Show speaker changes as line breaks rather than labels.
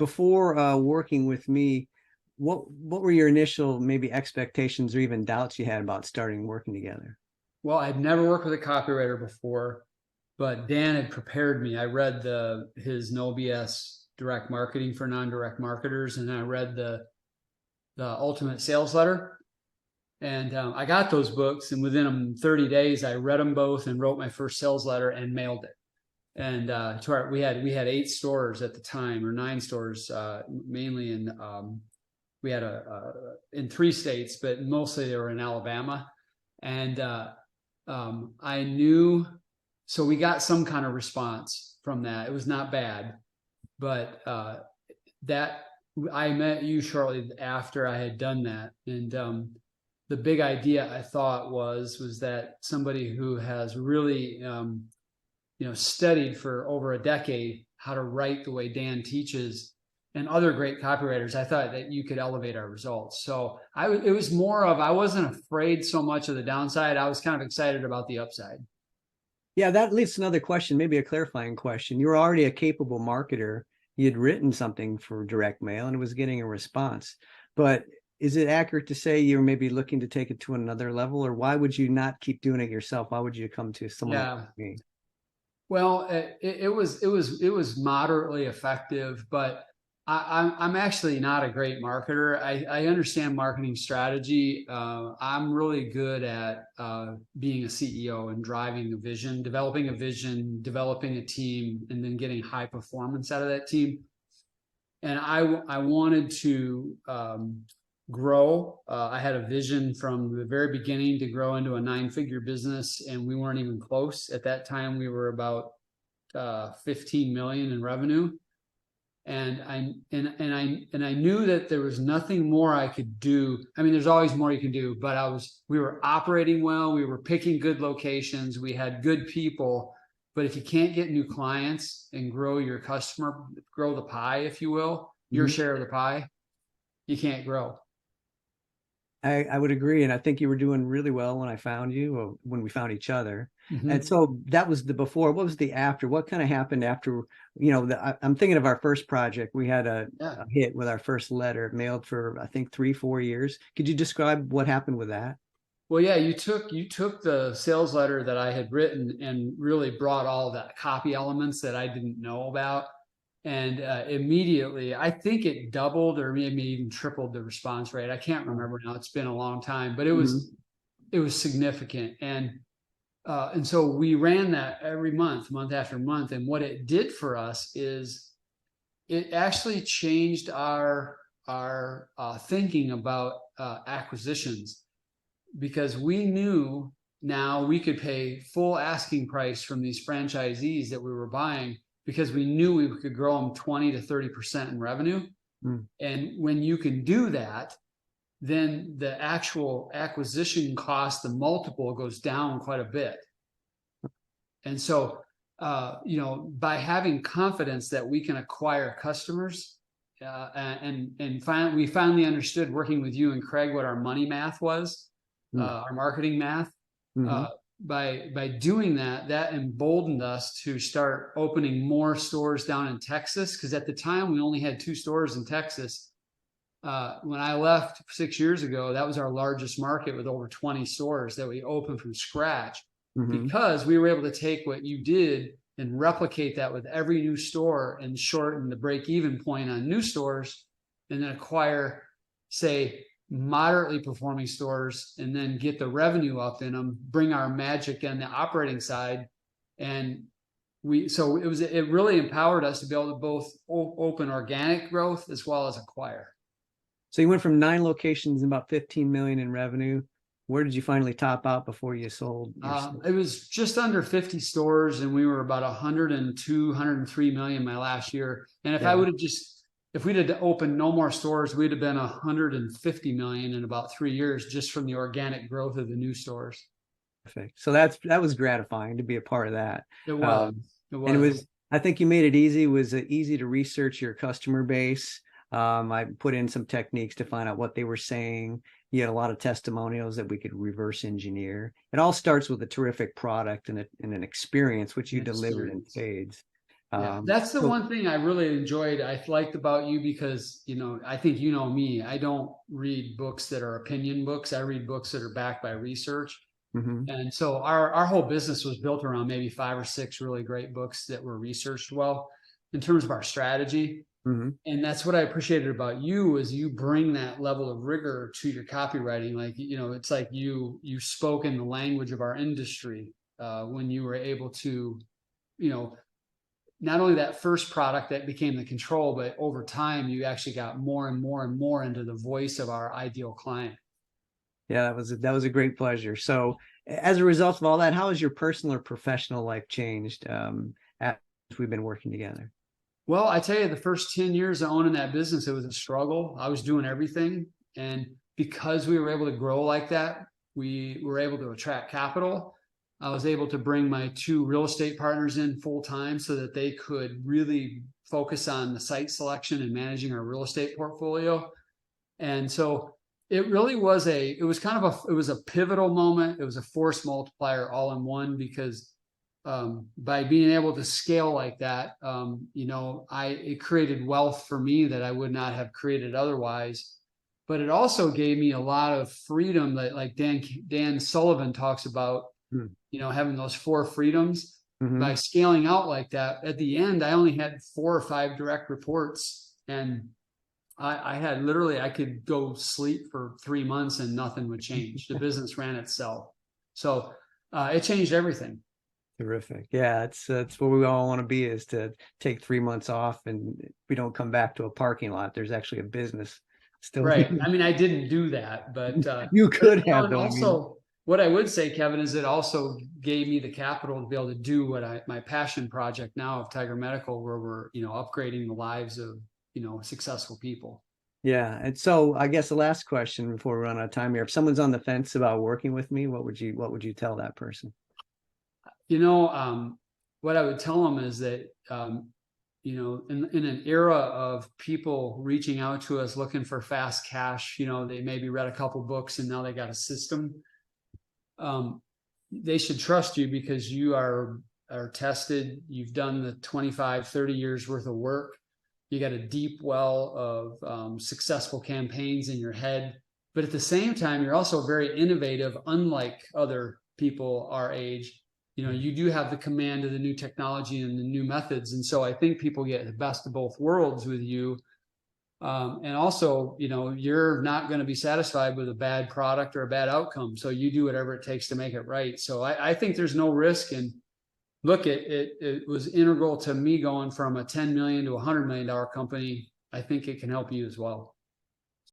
before working with me, what were your initial maybe expectations or even doubts you had about starting working together?
Well, I'd never worked with a copywriter before, but Dan had prepared me. I read his No BS Direct Marketing for Non-Direct Marketers, and I read the Ultimate Sales Letter. And I got those books, and within 30 days, I read them both and wrote my first sales letter and mailed it. And we had 8 stores at the time, or 9 stores, mainly we had in 3 states, but mostly they were in Alabama. And I knew, so we got some kind of response from that. It was not bad, but that I met you shortly after I had done that. And the big idea I thought was that somebody who has really studied for over a decade how to write the way Dan teaches, and other great copywriters, I thought that you could elevate our results. So it was more of, I wasn't afraid so much of the downside. I was kind of excited about the upside.
Yeah, that leads to another question, maybe a clarifying question. You were already a capable marketer. You had written something for direct mail and it was getting a response. But is it accurate to say you're maybe looking to take it to another level, or why would you not keep doing it yourself? Why would you come to someone like me?
Well, it was moderately effective, but I'm actually not a great marketer. I understand marketing strategy. I'm really good at being a CEO and driving a vision, developing a team, and then getting high performance out of that team. And I wanted to grow. I had a vision from the very beginning to grow into a 9-figure business, and we weren't even close. At that time, we were about 15 million in revenue. And I knew that there was nothing more I could do. I mean, there's always more you can do, but we were operating well. We were picking good locations. We had good people. But if you can't get new clients and grow your customer, grow the pie, if you will, your share of the pie, you can't grow.
I would agree. And I think you were doing really well when I found you, or when we found each other. And so that was the before. What was the after? What kind of happened after, I'm thinking of our first project. We had a hit with our first letter mailed for, I think, 3-4 years. Could you describe what happened with that?
Well, yeah, you took the sales letter that I had written and really brought all that copy elements that I didn't know about. And immediately, I think it doubled or maybe even tripled the response rate. I can't remember now. It's been a long time, but it was significant. And so we ran that every month after month. And what it did for us is it actually changed our thinking about acquisitions, because we knew now we could pay full asking price from these franchisees that we were buying, because we knew we could grow them 20 to 30% in revenue. And when you can do that, then the actual acquisition cost, the multiple, goes down quite a bit. And so, by having confidence that we can acquire customers, we finally understood, working with you and Craig, what our money math was, our marketing math. By doing that emboldened us to start opening more stores down in Texas, because at the time we only had 2 stores in Texas. When I left 6 years ago, that was our largest market, with over 20 stores that we opened from scratch, because we were able to take what you did and replicate that with every new store and shorten the break-even point on new stores, and then acquire, say, moderately performing stores, and then get the revenue up in them, bring our magic on the operating side. And it really empowered us to be able to both open organic growth as well as acquire.
So you went from 9 locations and about 15 million in revenue. Where did you finally top out before you sold?
It was just under 50 stores, and we were about 102, 103 million my last year. And if we'd have opened no more stores, we'd have been 150 million in about 3 years, just from the organic growth of the new stores.
Perfect. So that was gratifying to be a part of that.
It was.
And I think you made it easy. It was easy to research your customer base. I put in some techniques to find out what they were saying. You had a lot of testimonials that we could reverse engineer. It all starts with a terrific product and an experience, which you delivered in spades.
Yeah, that's the
So,
one thing I really enjoyed. I liked about you because, I think you know me. I don't read books that are opinion books. I read books that are backed by research.
mhm,
And so our whole business was built around maybe 5 or 6 really great books that were researched well in terms of our strategy.
mhm.
And that's what I appreciated about you is you bring that level of rigor to your copywriting. Like, it's like you spoke in the language of our industry when you were able to, you know, not only that first product that became the control, but over time you actually got more and more and more into the voice of our ideal client.
Yeah, that was a great pleasure. So, as a result of all that, how has your personal or professional life changed as we've been working together?
Well, I tell you, the first 10 years of owning that business, it was a struggle. I was doing everything. And because we were able to grow like that, we were able to attract capital. I was able to bring my 2 real estate partners in full time so that they could really focus on the site selection and managing our real estate portfolio. And so it really was it was kind of it was a pivotal moment. It was a force multiplier all in one because by being able to scale like that, it created wealth for me that I would not have created otherwise. But it also gave me a lot of freedom that, like Dan Sullivan talks about,
Hmm.
having those 4 freedoms. By
Mhm.
scaling out like that, at the end, I only had 4 or 5 direct reports, and I had literally, I could go sleep for 3 months and nothing would change. The business ran itself. So it changed everything.
Terrific. Yeah, it's what we all want to be, is to take 3 months off and we don't come back to a parking lot. There's actually a business still
Right.
being.
I mean, I didn't do that,
You could
and
have, though. I mean,
also what I would say, Kevin, is it also gave me the capital to be able to do my passion project now of Tiger Medical, where we're, upgrading the lives of, successful people.
yeah. And so I guess the last question before we run out of time here, if someone's on the fence about working with me, what would you tell that person?
You know, what I would tell them is that, in an era of people reaching out to us looking for fast cash, they maybe read a couple books and now they got a system. They should trust you because you are tested. You've done the 25, 30 years worth of work. You got a deep well of successful campaigns in your head. But at the same time, you're also very innovative, unlike other people our age. You do have the command of the new technology and the new methods. And so I think people get the best of both worlds with you. And also, you're not going to be satisfied with a bad product or a bad outcome. So you do whatever it takes to make it right. So I think there's no risk. And look, it was integral to me going from a $10 million to $100 million company. I think it can help you as well.